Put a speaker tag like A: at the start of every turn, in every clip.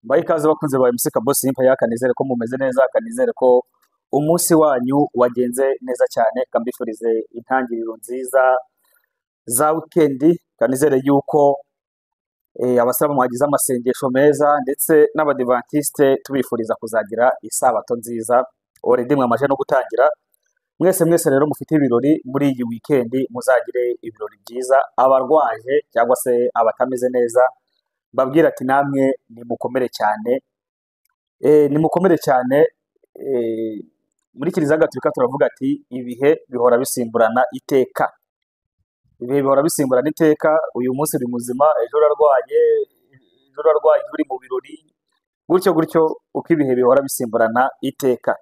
A: Mbaye ikaze bakunze ba MC Kabosi Impaya, kanizere ko mumeze neza, kanizere ko umunsi wanyu wagenze neza cyane, kambifurize intangiriro nziza za weekend, kanizere yuko abasaba mwagize amasengesho meza ndetse n'abadivantiste tubifuriza kuzagira isabato nziza. Already mwamaje no gutangira, mwese rero mufite ibirori muri iyi weekend, muzagire ibirori byiza. Abarwaje cyangwa se abatameze neza, babwira ati namwe nimukomere cyane, nimukomere cyane. Muri Kiliziya Gatolika turavuga ati ibihe bihora bisimburana iteka, ibihe bihora bisimburana iteka. Uyu munsi uri muzima, ejo urarwaye, uri mu birori, gutyo uko ibihe bihora bisimburana iteka.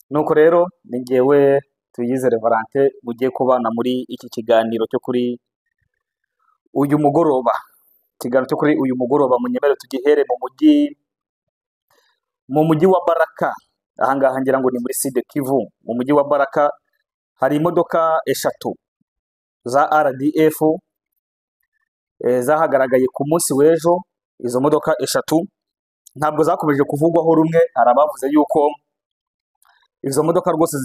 A: Nuko rero ni njyewe Tuyizere Valentin mugiye kubana muri iki kiganiro cyo kuri uyu mugoroba. Ikiganiro cyo kuri uyu mugoroba munyemere tugihere mu mujyi wa Baraka. Ahangaha ngira ngo ni muri Sud Kivu. Mu mujyi wa Baraka hari imodoka eshatu za RDF zahagaragaye ku munsi w'ejo. Izo modoka eshatu ntabwo zakomeje kuvugwaho rumwe. Hari abavuze yuko izo modoka rwose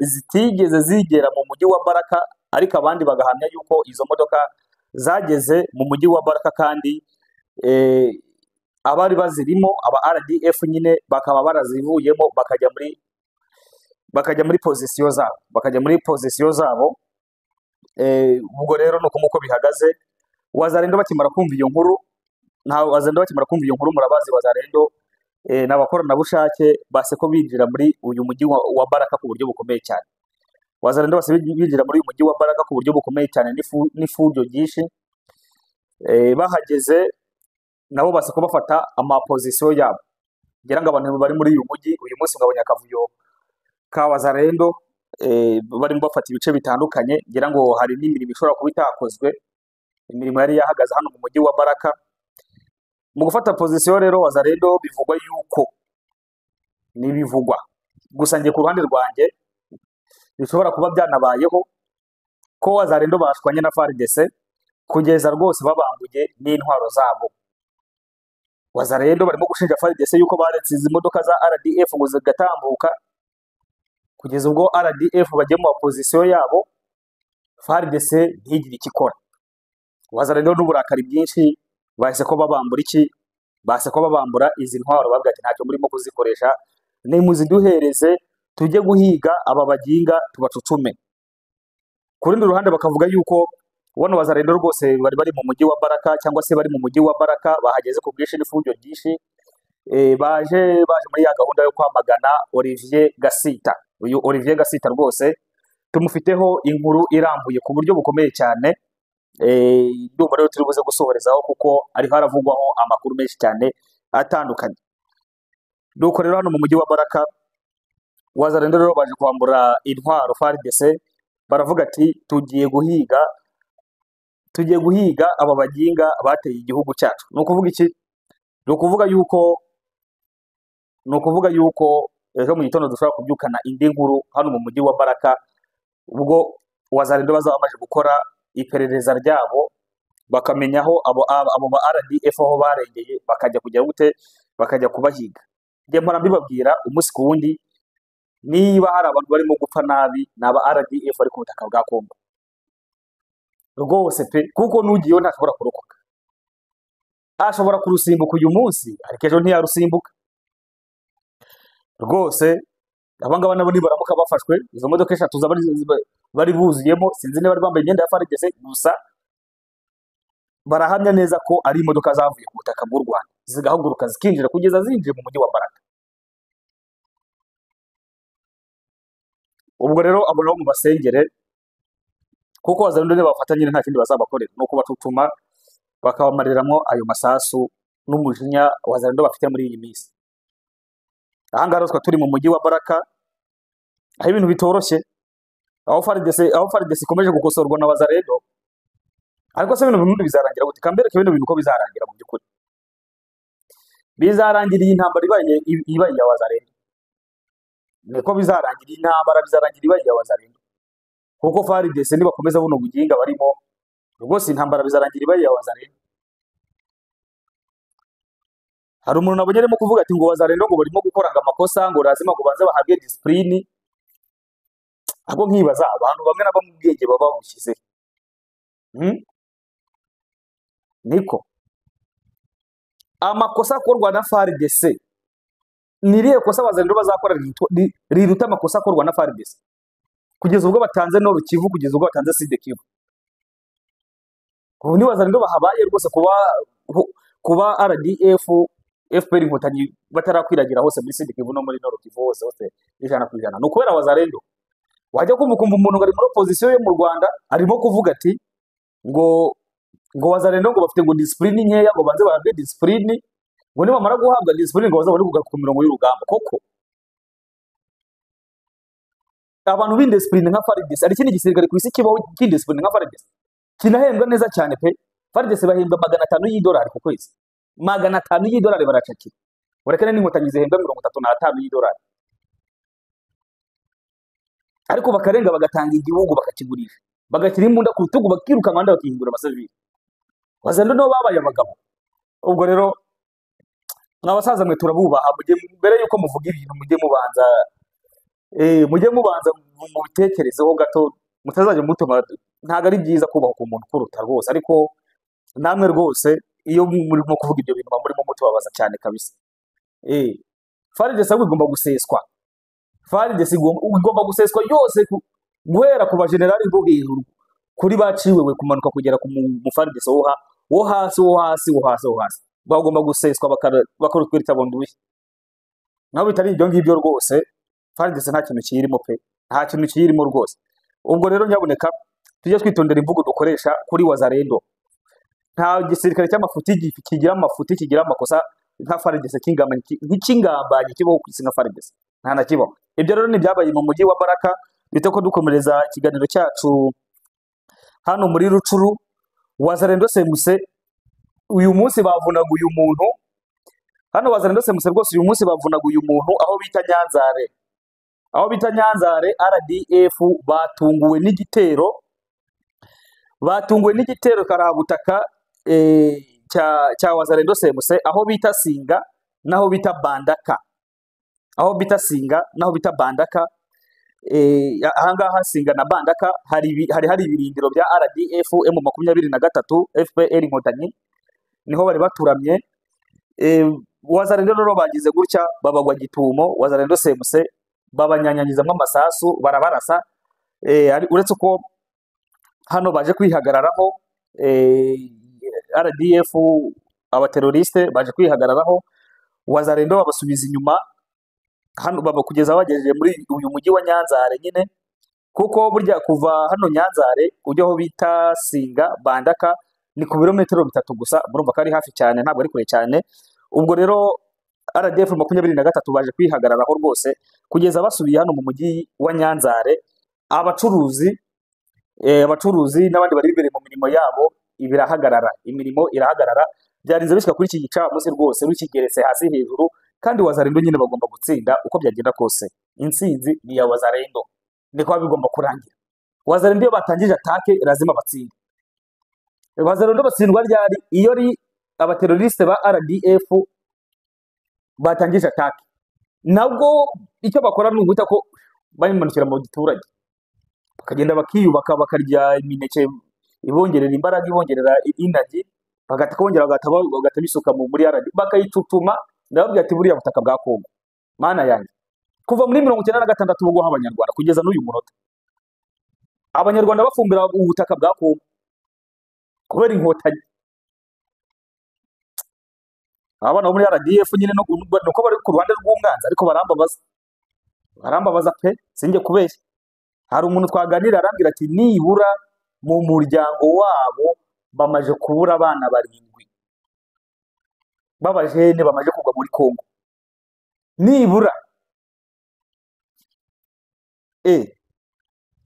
A: zitigeze zigera mu mujyi wa Baraka, ariko abandi bagahamya yuko izo modoka zageze mu mujyi wa Baraka, kandi abari bazirimo aba RDF nyine bakaba barazivuyemo bakajya muri pozisiyo zabo, ubwo rero nuko muko bihagaze. Wazarendo bakimara kumva iyo nkuru, murabazi Wazarendo n'abakoranabushake base ko binjira muri uyu mujyi wa Baraka ku buryo bukomeye cyane. Wazarendo base binjira muri uyu mujyi wa Baraka ku buryo bukomeye cyane n'ifujo ryinshi. Bahageze nabo base ko bafata amapozisiyo yabo. Ngira ngo abantu bari muri uyu mujyi uyu munsi ngabonye akavuyo ka Wazarendo, barimo bafata ibice bitandukanye. Ngira ngo hari n'imirimo ishobora kuba itakozwe, imirimo yari yahagaze hano mu mujyi wa Baraka. Mu gufata pozisiyo rero Wazarendo bivugwa yuko n'ibivugwa gusa ngiye ku ruhande rwanjye bishobora kuba byanabayeho ko Wazarendo bashwanye na FARDC kugeza rwose babambuye n'intwaro zabo. Wazarendo barimo gushinja FARDC yuko baretse izi modoka za RDF ngo zigatambuka, kugeza ubwo RDF bagiye mu opozisiyo yabo, FARDC ntigire ikikora. Wazarendo n'uburakari bwinshi bahise ko babambura izi ntwaro, bavuga ati ntacyo murimo kuzikoresha, nimuziduhereze tujye guhiga aba baginga tubacucume. Ku rundi ruhande bakavuga yuko ubona Wazarendo rwose bari mu mujyi wa Baraka, cyangwa se bari mu mujyi wa Baraka bahageze ku bwinshi n'ifujo ryinshi. Baje muri ya gahunda yo kwamagana Olivier Gasita. Uyu Olivier Gasita rwose tumufiteho inkuru irambuye ku buryo bukomeye cyane. Ndumva rero turi buze gusohorezaho kuko ari haravugwaho amakuru menshi cyane atandukanye. Nuko rero hano mu mujyi wa Baraka Wazarendo rero baje kwambura intwaro FARDC, baravuga ati tugiye guhiga aba baginga bateye igihugu cyacu. Ni ukuvuga iki? Ni ukuvuga yuko ejo mu gitondo dushobora kubyukana indi nkuru hano mu mujyi wa Baraka, ubwo Wazarendo bazaba bamaze gukora iperereza ryabo bakamenya aho abo ba RDF aho barengeye, bakajya kubahiga. Njye mpora mbibabwira umunsi ku wundi, niba hari abantu barimo gupfa nabi n'aba RDF ari ku butaka bwa Kongo rwose pe, kuko nugiyeho ntashobora kurokoka. Ashobora kurusimbuka uyu munsi ariko ejo ntiyarusimbuka rwose. Abangaba nabo nibaramuka bafashwe, izo modoka eshatu bari buzuyemo, sinzi niba bari bambaye imyenda ya FARDC, gusa barahamya neza ko ari imodoka zavuye ku butaka bw'u Rwanda zigahaguruka zikinjira kugeza zinjiye mu mujyi wa Baraka. Ubwo rero abo nabo mu basengere, kuko Wazarendo bafata nyine nta kindi bazabakorera, no kubacucuma bakabamariramwo ayo masasu n'umujinya Wazarendo bafite muri iyi minsi. Ahangaha rero turi mu mujyi wa Baraka, aho ibintu bitoroshye, aho FARDC ikomeje gukosorwa na Wazarendo. Ariko se ibintu bizarangira gute? Kambere ko ibintu uko bizarangira mu by'ukuri bizarangira iyi ntambara ibaye ya Wazarendo. Niko bizarangira intambara, bizarangira ibaye ya Wazarendo, kuko FARDC nibakomeza buno buginga barimo rwose intambara bizarangira ibaye ya Wazarendo. hari umuntu nabonye arimo kuvuga ati ngo wazarendo ngo barimo gukoranga amakosa ngo lazima ngo banze bahabwe discipline. Ahubwo nkibaza abantu bamwe na bamwe ubwenge baba babushyize. Hmm? Niko amakosa akorwa na FARDC ni irihe kosa abazarendo bazakora riruta amakosa akorwa na FARDC kugeza ubwo batanze Nord Kivu, kugeza ubwo batanze Sud Kivu? Ubu ni bazarendo bahabaye rwose kuba RDF FPR Inkotanyi batarakwiragira hose muri Sud Kivu no muri Nord Kivu hose ijana ku ijana. Ni ukubera abazarendo. Wajya kumva umuntu ari muri opposition yo mu Rwanda arimo kuvuga ati ngo wazarendo ngo bafite ngo discipline nkeya, ngo banze bahabwe discipline, ngo nibamara guhabwa discipline ngo bazabone kugaruka ku mirongo y'urugamba. Koko abantu b'indiscipline nka FARDC ari ikindi gisirikare ku isi kibaho cy'indiscipline nka FARDC kinahembwa neza cyane pe. FARDC bahembwa $500 ku kwezi, $500 baracakira. Urekene n'inkotanyi zihembwa $35 ariko bakarenga bagatanga igihugu bakakigurisha, bagashyira imbunda ku rutugu bakiruka abandi bakihindura abasivili. Wazarendo nabo babaye abagabo. Ubwo rero mwabasaza mwe turabubaha, mbere yuko muvuga ibintu mujye mubanza mu bitekerezeho gato, mutazaje mutuma. Ntago ari byiza kubaho ku muntu kuruta rwose, ariko namwe rwose iyo murimo kuvuga ibyo bintu murimo mutubabaza cyane kabisa. FARDC igomba guseswa. FARDC igomba guseswa yose guhera ku bajenerali bo hejuru kuri baciwewe kumanuka kugera ku mu FARDC wo hasi. Bagomba guseswa bakarutwirita bundi bushya. Naho bitari ibyo ngibyo rwose FARDC nta kintu kiyirimo pe, nta kintu kiyirimo rwose. Ubwo rero nyaboneka tujye twitondera imvugo dukoresha kuri wazarendo. Nta gisirikare cy'amafuti kigira amafuti kigira amakosa nka FARDC nk'ingambanyi kibaho ku isi nka FARDC, nta na kibaho. Ibyo rero ni byabaye mu mujyi wa Baraka. Bite ko dukomereza ikiganiro cyacu hano muri Rucuru. Wazarendo semuse uyu munsi bavunaga uyu muntu hano, wazarendo semuse rwose uyu munsi bavunaga uyu muntu aho bita Nyanzare. RDF batunguwe n'igitero karabutaka cya wazarendo semuse aho bita Singa naho bita Bandaka. Ahangaha Singa na Bandaka hari ibirindiro bya RDF M23 FPR Inkotanyi, niho bari baturamye. Wazarendo rero bagize gutya babagwa gitumo, wazarendo semuse babanyanyanyizamo amasasu barabarasa. Uretse ko hano baje kwihagararaho RDF abateroriste baje kwihagararaho, wazarendo babasubiza inyuma hano kugeza bagejeje muri uyu mujyi wa Nyanzare nyine, kuko burya kuva hano Nyanzare ujya aho bita Singa Bandaka ni ku birometero 3 gusa. Murumva ko ari hafi cyane, ntabwo ari kure cyane. Ubwo rero RDF 23 baje kwihagararaho rwose kugeza basubiye hano mu mujyi wa Nyanzare. Abacuruzi n'abandi bari imbere mu mirimo yabo imirimo irahagarara. Byarinze bishika kuri iki gicamunsi rwose rukigeretse hasi hejuru, kandi wazarendo nyine bagomba gutsinda uko byagenda kose. Intsinzi ni ya wazarendo, niko bigomba kurangira. Wazarendo iyo batangije atake lazima batsinde. Wazarendo batsindwa ryari? Iyo ari abateroriste ba RDF batangije atake, nabwo icyo bakora ni uguta ko bayimanukira mu giturage bakagenda bakiyubaka, bakarya imineke ibongerera imbaraga, ibongerera inagi, bagakongera bagatabisuka muri RDF bakayitutuma. Ndababwira ati buriya butaka bwa Kongo mana yanjye kuva muri 1996 ubwo abanyarwanda kugeza n'uyu munota abanyarwanda bafumbira ubutaka bwa Kongo kubera inkotanyi. Abana bo muri RDF nyine nuko bari ku ruhande rw'umwanzi, ariko barambabaza pe, sinjye kubeshya. Hari umuntu twaganira arambwira ati nibura mu muryango wabo bamaje kubura abana 7 babajene bamaje kugwa muri Kongo nibura.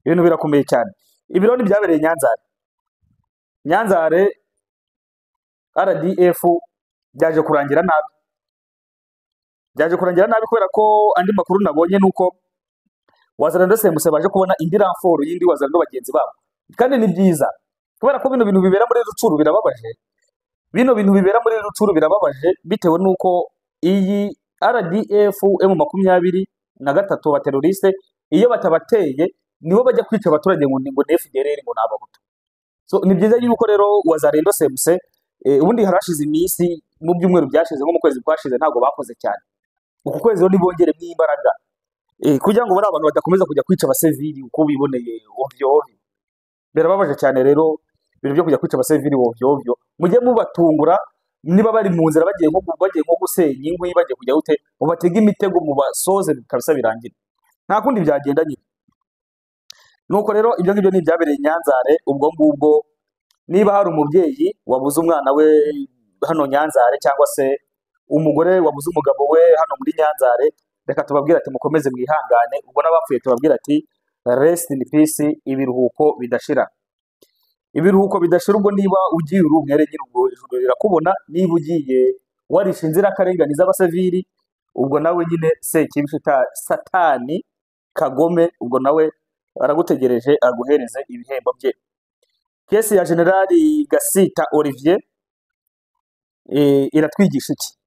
A: Ibintu birakomeye cyane. Ibironi byabereye Nyanzare RDF byaje kurangira nabi kubera ko andi makuru nabonye nuko wazarendo semuse baje kubona indi ramforo yindi wazarendo bagenzi babo, kandi ni byiza kubera ko bino bintu bibera muri Rucuru birababaje. bino bintu bibera muri Rucuru birababaje bitewe nuko iyi RDF M23 abateroriste iyo batabateye nibo bajya kwica abaturage ngo FDLR ngo nabahutu. So ni byiza yuko rero Wazalendo CMC ubundi harashize iminsi mu byumweru byashize nko mu kwezi kwashize ntago bakoze cyane. Uku kwezi rero nibongere n'imbaraga kugira ngo bari abantu badakomeza kujya kwica abasivili uko biboneye ovyo. Birababaje cyane rero ibintu byo kujya kwica abasivili ovyo. Mujye mubatungura niba bari mu nzira bagiye nko gusenya inkwi bagiye kujya gute mubatega imitego mu basoze kabisa birangira. Nta kundi byagenda nyine. Nuko rero ibyo ngibyo ni byabereye Nyanzare ubwo ngubwo niba hari umubyeyi wabuze umwana we hano Nyanzare cyangwa se umugore wabuze umugabo we hano muri Nyanzare reka tubabwira ati mukomeze mwihangane ubwo n'abapfuye tubabwira ati rest in peace ibiruhuko bidashira. Ibiruhuko bidashira ubwo niba ugiye urumwere nyine ubwo ijuru rirakubona niba ugiye warishe inzira karenganiza abasivili ubwo nawe nyine sekibishita satani kagome ubwo nawe aragutegereje aguhereze ibihembo bye. Kesi ya Generali Gasita Olivier iratwigisha iki?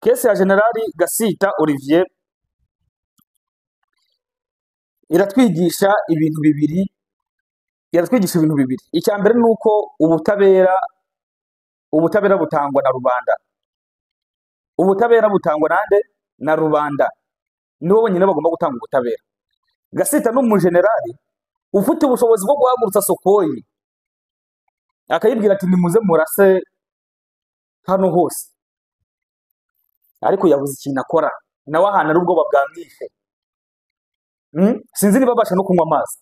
A: Kesi ya Generali Gasita Olivier iratwigisha ibintu bibiri. Icya mbere nuko ubutabera butangwa na rubanda. Ubutabera butangwa nande? Na rubanda. Nibo bonyine bagomba gutanga ubutabera. Gasita n'umujenerali ufite ubushobozi bwo guhagurutsa Sokoyi akayibwira ati nimuze murase hano hose, ariko yabuze ikintu akora nawe ahana ari ubwoba bwamwishe. Sinzi niba babasha no kunywa amazi.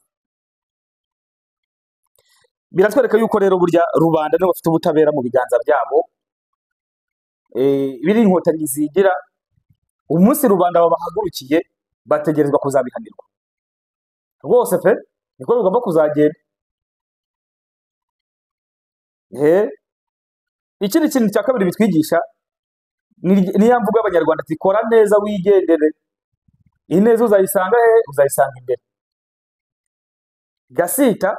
A: Biratwereka yuko rero burya rubanda nibo bafite ubutabera mu biganza byabo. Biri inkotanyi zigira umunsi rubanda babahagurukiye bategerezwa kuzabihanirwa rwose pe niko bigomba kuzagenda. Ikindi kintu cya kabiri bitwigisha ni ya mvugo y'Abanyarwanda ati kora neza wigendere ineza uzayisanga uzayisanga imbere. Gasita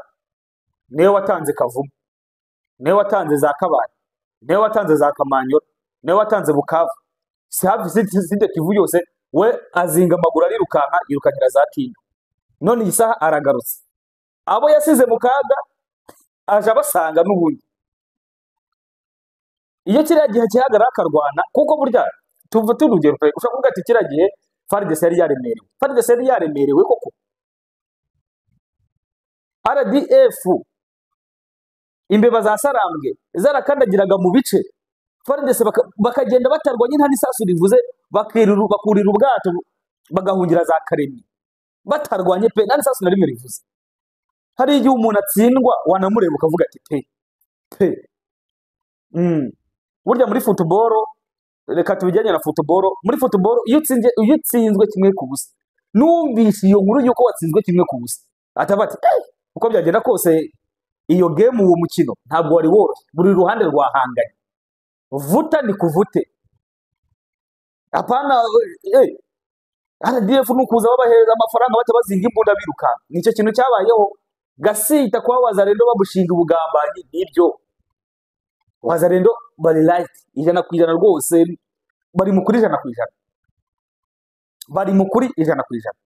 A: niwe watanze Kavumu, niwe watanze za Kabare, niwe watanze za Kamanyoro, niwe watanze Bukavu, side Kivu yose we azinga amaguru arirukanka yirukanyira za Kindu. None iyi saha aragarutse abo yasize mu kaga aje abasanga n'ubundi. Iyo kiriya gihe kihagarara akarwana kuko burya tuva turugero pe ushaka kuvuga ati kiriya gihe FARDC yari yaremerewe koko. RDF imbeba za Sarambwe zarakandagiraga mu bice FARDC bakagenda batarwanye nta n'isasu rivuze bakurira ubwato bagahungira za Karemi batarwanye pe nta n'isasu na rimwe rivuze. Hari igihe umuntu atsindwa wanamureba ukavuga ati pe burya muri football reka tubijyanye na football. Muri football iyo utsinzwe kimwe ku busa numvise iyo nkuru yuko watsinzwe kimwe ku busa atabati uko byagenda kose iyo game uwo mukino ntabwo wari woroshye buri ruhande rwahanganye vuta ni kuvute. Apana RDF nukuza babahereza amafaranga batabazinga imbunda biruka. Nicyo kintu cyabayeho. Gasita kwa Wazalendo babushinga ubugambanyi nibyo. Wazalendo bari right ijana ku ijana rwose bari mu kuri ijana ku ijana. Bari mu kuri ijana ku ijana.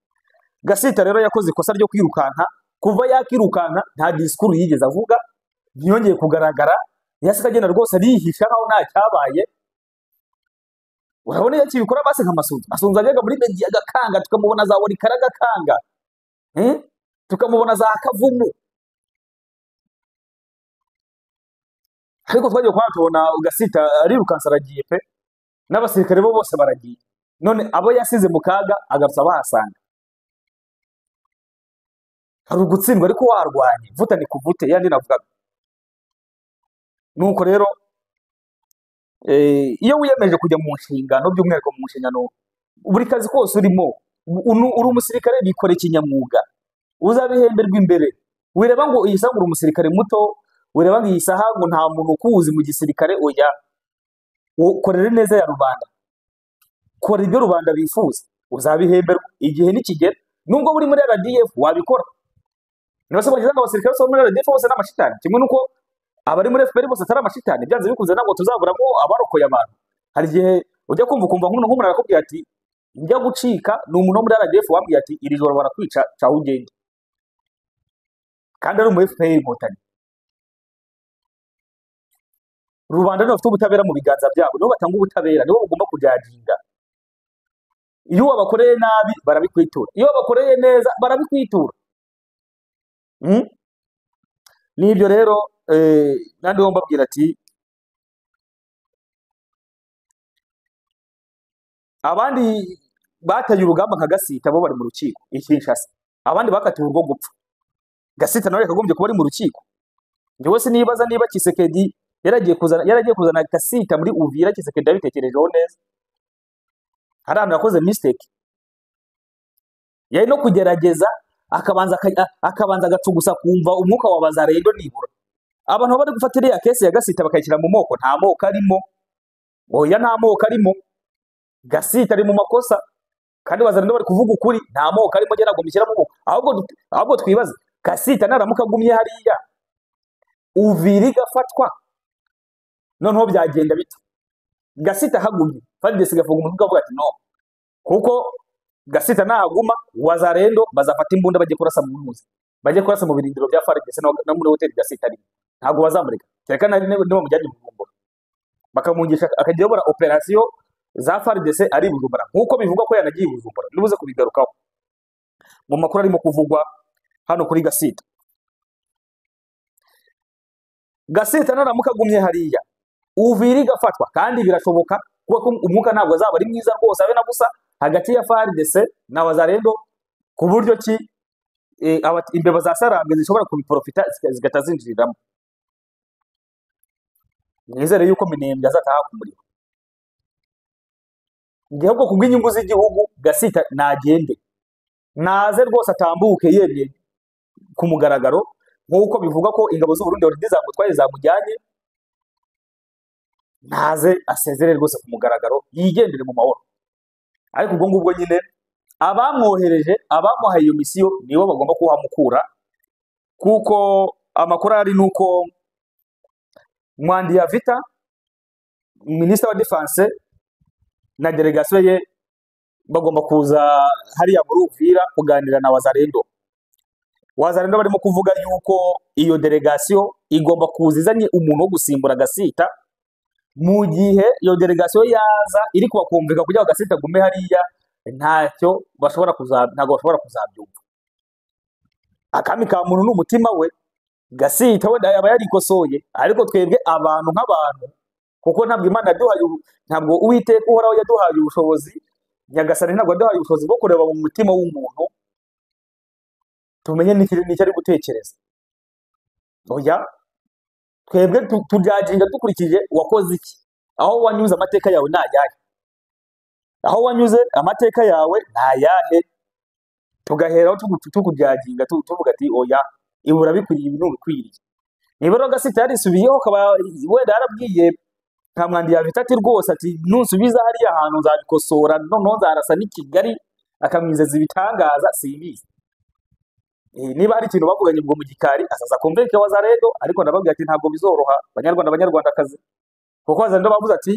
A: Gasita rero yakoze ikosa ryo kwirukanka kuva yakirukanka nta discours yigeze avuga ntiyongeye kugaragara yasikagenda rwose arihisha nkaho nta cyabaye. Urabona yaki bikora base nk'Amasunzu ajyaga muri media agakanga tukamubona za wari karaga kanga tukamubona za Kavumu ariko twagiye kwa tubona Gasita arirukansa aragiye pe n'abasirikare bo bose baragiye. None abo yasize mu kaga agarutsa bahasanga hari ugutsindwa ariko warwanye vuta ni kuvute yandi navugaga. Nuko rero iyo wiyemeje kujya mu nshingano by'umwihariko mu nshingano buri kazi kose urimo uri umusirikare bikora ikinyamwuga uzabihemberwa imbere. Wireba ngo iyi saha uri umusirikare muto, wireba ngo iyi saha ngo nta muntu ukuzi mu gisirikare oya ukorere neza ya rubanda, kora ibyo rubanda bifuza uzabihemberwa igihe nikigera. Nubwo buri muri RDF wabikora. Nibase bagize ngo abasirikare bose muri RDF bose n'amashitani kimwe nuko abari muri FPR bose atari amashitani byanze bikunze ntabwo tuzaburamo abarokoye abantu. Hari igihe ujya kumva ukumva nk'umuntu arakubwira ati njya gucika ni umuntu wo muri RDF wambwiye ati iri joro barakwica caho ugende, kandi ari umu FPR inkotanyi. Rubanda nibo bafite ubutabera mu biganza byabo, nibo batanga ubutabera, nibo bagomba kujajinga. Iyo wabakoreye nabi barabikwitura, iyo wabakoreye neza barabikwitura. Nibyo rero nandi wo mbabwira ati abandi bataye urugamba nka Gasita bo bari mu rukiko Kinshasa, abandi bakatiwe urwo gupfa. Gasita nawe yakagombye kuba ari mu rukiko. Njye wese nibaza niba Kisekedi yaragiye kuzana Gasita muri Uvira, Kisekedi yabitekerejeho neza, hari ahantu yakoze mistake, yari no kugerageza akabanza agacugusa kumva umwuka wa Bazarendo nibura. Abantu bari gufata iriya kesi ya Gasita bakayishyira mu moko, nta moko arimo. Oya, nta moko arimo. Gasita ari mu makosa kandi Bazarendo bari kuvuga ukuri, nta moko arimo. Gera gumishyira mu moko, ahubwo twibaze Gasita naramuka agumye hariya Uvira igafatwa, noneho byagenda bite? Gasita hagumye FARDC igavuga umuntu ukavuga ati no, kuko Gasita nahaguma Wazarendo bazafata imbunda bajye kurasa mu ntuzi, bajye kurasa mu birindiro bya FARDC no muri hoteli Gasita ari, ntabwo bazamureka cyane nari nibo mujyanye mu Bujumbura bakamungisha akajyobora operation za FARDC ari Bujumbura, nkuko bivugwa ko yanagiye Bujumbura. Nibuze kubigarukaho mu makuru arimo kuvugwa hano kuri Gasita. Gasita naramuka agumye hariya Uvira igafatwa, kandi birashoboka kuko umwuka ntabwo azaba ari mwiza rwose abe na gusa hagati ya FARDC na Wazarendo, ku buryo ki imbeba za Sarambwe zishobora kubiprofita zigatazinjiriramo. Nizere yuko Minembwe azataha ku muriro. Igihugu kubw'inyungu z'igihugu Gasita nagende, naze rwose atambuke yemye ku mugaragaro, nkuko bivuga ko ingabo z'u Burundi already zamutwaye zamujyanye. Naze asezere rwose ku mugaragaro yigendere mu mahoro. Ariko ubwo ngubwo nyine abamwohereje, abamuhaye iyo misiyo nibo bagomba kuhamukura, kuko amakuru ari nuko Mwandi ya Vita, Minister wa Defense, na delegation ye bagomba kuza hariya muri Uvira kuganira na Wazarendo. Wazarendo barimo kuvuga yuko iyo delegation igomba kuzizanye umuntu wo gusimbura Gasita, mu gihe iyo delegation yaza iri kubakumvika kugira ngo Gasita gume hariya, ntago bashobora kuzabyumva. Akami ka muntu n'umutima we, Gasita we yaba yarikosoye, ariko twebwe abantu nk'abantu, kuko ntabwo Imana yaduhaye, ntabwo Uwiteka uhoraho yaduhaye ubushobozi, Nyagasani ntabwo yaduhaye ubushobozi bwo kureba mu mutima w'umuntu tumenye n'icyo ari gutekereza. Oya, twebwe tujajinga dukurikije wakoze iki, aho wanyuze amateka yawe nayahe, aho wanyuze amateka yawe nayahe, tugaheraho tukujajinga tuvuga ati oya ibura bikwiriye ibintu bikwiriye. Niba rero Gasita yarisubiyeho akaba wenda yarabwiye nka Mwandi ya Vita ati rwose ati nunsubiza hariya ahantu nzabikosora, noneho nzarasa n'i Kigali, akamwizeza ibitangaza simbizi. Niba hari ikintu bavuganye ubwo mu gikari asaza konvenke Wazarendo, ariko ndababwira ati ntabwo bizoroha banyarwandakazi, kuko Wazarendo bavuze ati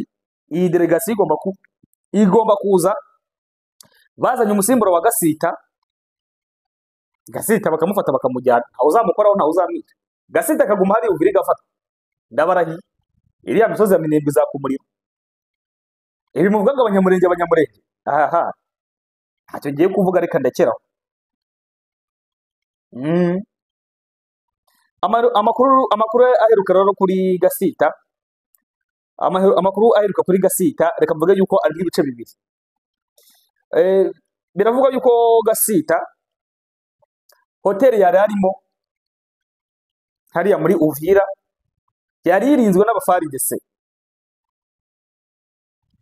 A: iyi delegation igomba kuza bazanye umusimburo wa Gasita bakamufata bakamujyana, ntawe uzamukoraho ntawe uzamwica. Gasita akaguma hari Uvira igafata, ndabarahiye iriya misozi ya Minembwe izakumurira. Ibi muvuga ngo abanyamurenge aha ntacyo ngiye kuvuga, reka ndekeraho. Amakuru aheruka rero kuri Gasita, amakuru aheruka kuri Gasita, reka mvuge yuko ari ibice bibiri. Biravuga yuko Gasita hoteli yari arimo hariya muri Uvira yari irinzwe n'abafaridese.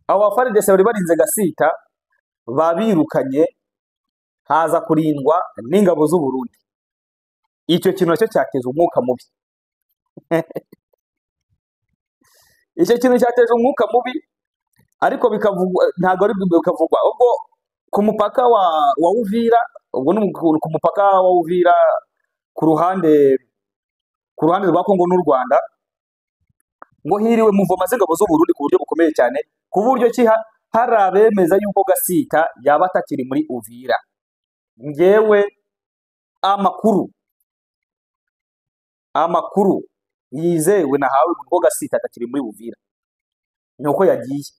A: Abo bafaridese bari barinze Gasita, babirukanye, haza kurindwa n'ingabo z'u Burundi. Icyo kintu nacyo cyateje umwuka mubi. Icyo kintu cyateje umwuka mubi, ariko bikavugwa, ntago ari bikavugwa ubwo ku mupaka wa Uvira, ubwo ku mupaka wa Uvira ku ruhande rwa Kongo n'u Rwanda, ngo hiriwe muvoma z'ingabo z'u Burundi ku buryo bukomeye cyane, ku buryo ki hari abemeza yuko Gasita yaba atakiri muri Uvira. Ngewe amakuru yizewe nahawe ngo Gasita atakiri muri Uvira nuko yagiye.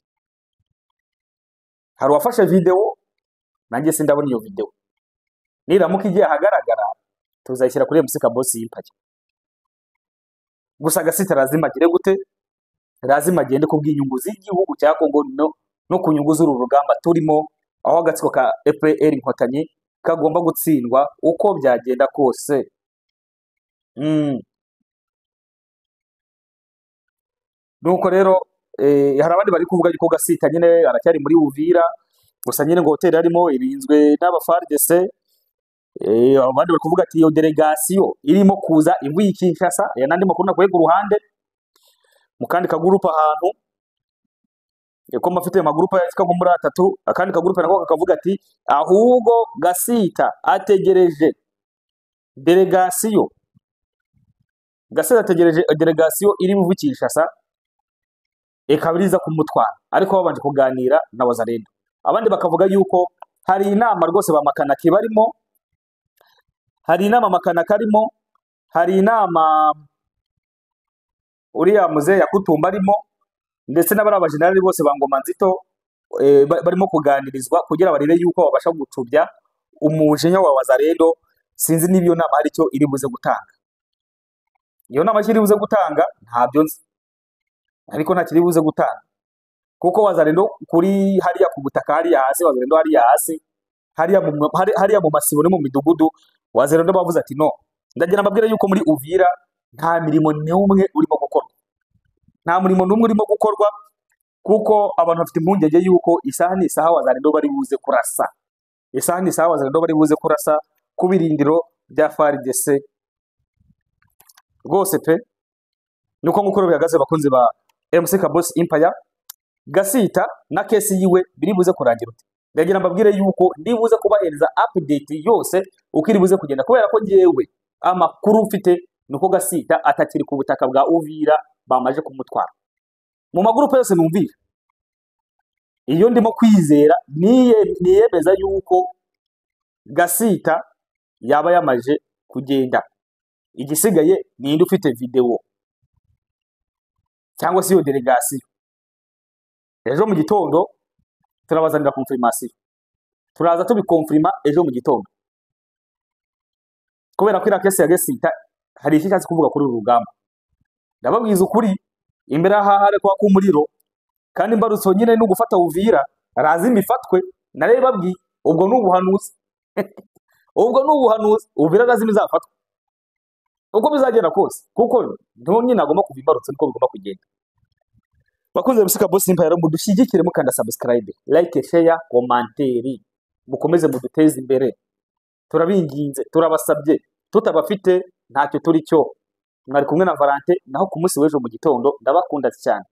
A: Hari uwafashe video, nanjye sindabona iyo video, niramuka igiye ahagaragara tuzayishyira kuri MCK Boss Impaya. Gusa Gasita lazima agire gute, lazima agende ku bw'inyungu z'igihugu cya Kongo no ku nyungu z'uru rugamba turimo, aho agatsiko ka FPR Inkotanyi kagomba gutsindwa uko byagenda kose. Nuko rero hari abandi bari kuvuga yuko Gasita nyine aracyari muri Uvira, gusa nyine ngo hotel arimo irinzwe n'aba FARDC. Abandi bari kuvuga ati iyo delegation irimo kuza ivuye Kinshasa, nandi makuru nakuye ku ruhande mu kandi kagurupa ahantu ko mafite amagurupa yasika nko muri 3, akandi kagurupa nako kakavuga ati ahubwo Gasita ategereje delegation. Gasita ategereje delegation iri buvuye Kinshasa ekabiriza kumutwara, ariko babanje kuganira na Wazalendo. Abandi bakavuga yuko hari inama rwose ba makanaki barimo, hari inama makanaki arimo, hari inama uriya muze yakutumba arimo, ndetse n'abari abajenerali bose ba Ngoma Nzito barimo kuganirizwa kugira barebe yuko babasha gucubya umujinya wa Wazalendo. Sinzi niba iyo nama hari cyo iri buze gutanga. Iyo nama iri buze gutanga ntabyo nzi, ariko nta kiri buze gutanga, kuko Wazalendo kuri hariya ku butaka hariya hasi, Wazalendo hariya hasi, hariya mu masibo no mu midugudu, Wazalendo bavuze ati no, ndagira mbabwira yuko muri Uvira nta mirimo n'umwe urimo gukorwa, nta murimo n'umwe urimo gukorwa, kuko abantu bafite impungenge yuko isaha n'isaha Wazalendo bari buze kurasa, isaha n'isaha Wazalendo bari buze kurasa ku birindiro bya FARDC rwose pe. Nuko ngukuru bihagaze bakunzi ba MCK Boss Impaya. Gasita na kesi yiwe biri buze kurangira ute? Ndagira mbabwire yuko ndibuze kubahereza update yose uko iri buze kugenda, kubera ko ngewe amakuru mfite nuko Gasita atakiri ku butaka bwa Uvira, bamaje kumutwara. Mu magurupe yose numvira, iyo ndimo kwizera niyemeza yuko Gasita yaba yamaje kugenda. Igisigaye ninde ufite video cyangwa si yo delegation. Ejo mu gitondo turabazanira confirmation, turaza tubikonfirma ejo mu gitondo, kubera ko ira kesi ya Gasita hari iki cyazi kuvuga kuri uru rugamba. Ndababwiza ukuri, imbere ahahare kwa kumuriro kandi mbarutso nyine no gufata Uvira razima ifatwe, nare babwi ubwo n'ubuhanuzi ubwo n'ubuhanuzi Uvira razima izafatwa uko bizagenda kose, kuko ntonye nagomba kuva imbarutso niko bigomba kugenda. Bakunze MCK Boss Impaya, mudushyigikire mukanda subscribe, like, share, commentaire, mukomeze muduteze imbere, turabinginze, turabasabye, tutabafite ntacyo turi cyo. Mwari kumwe na Valente, naho ku munsi w'ejo mu gitondo. Ndabakunda cyane.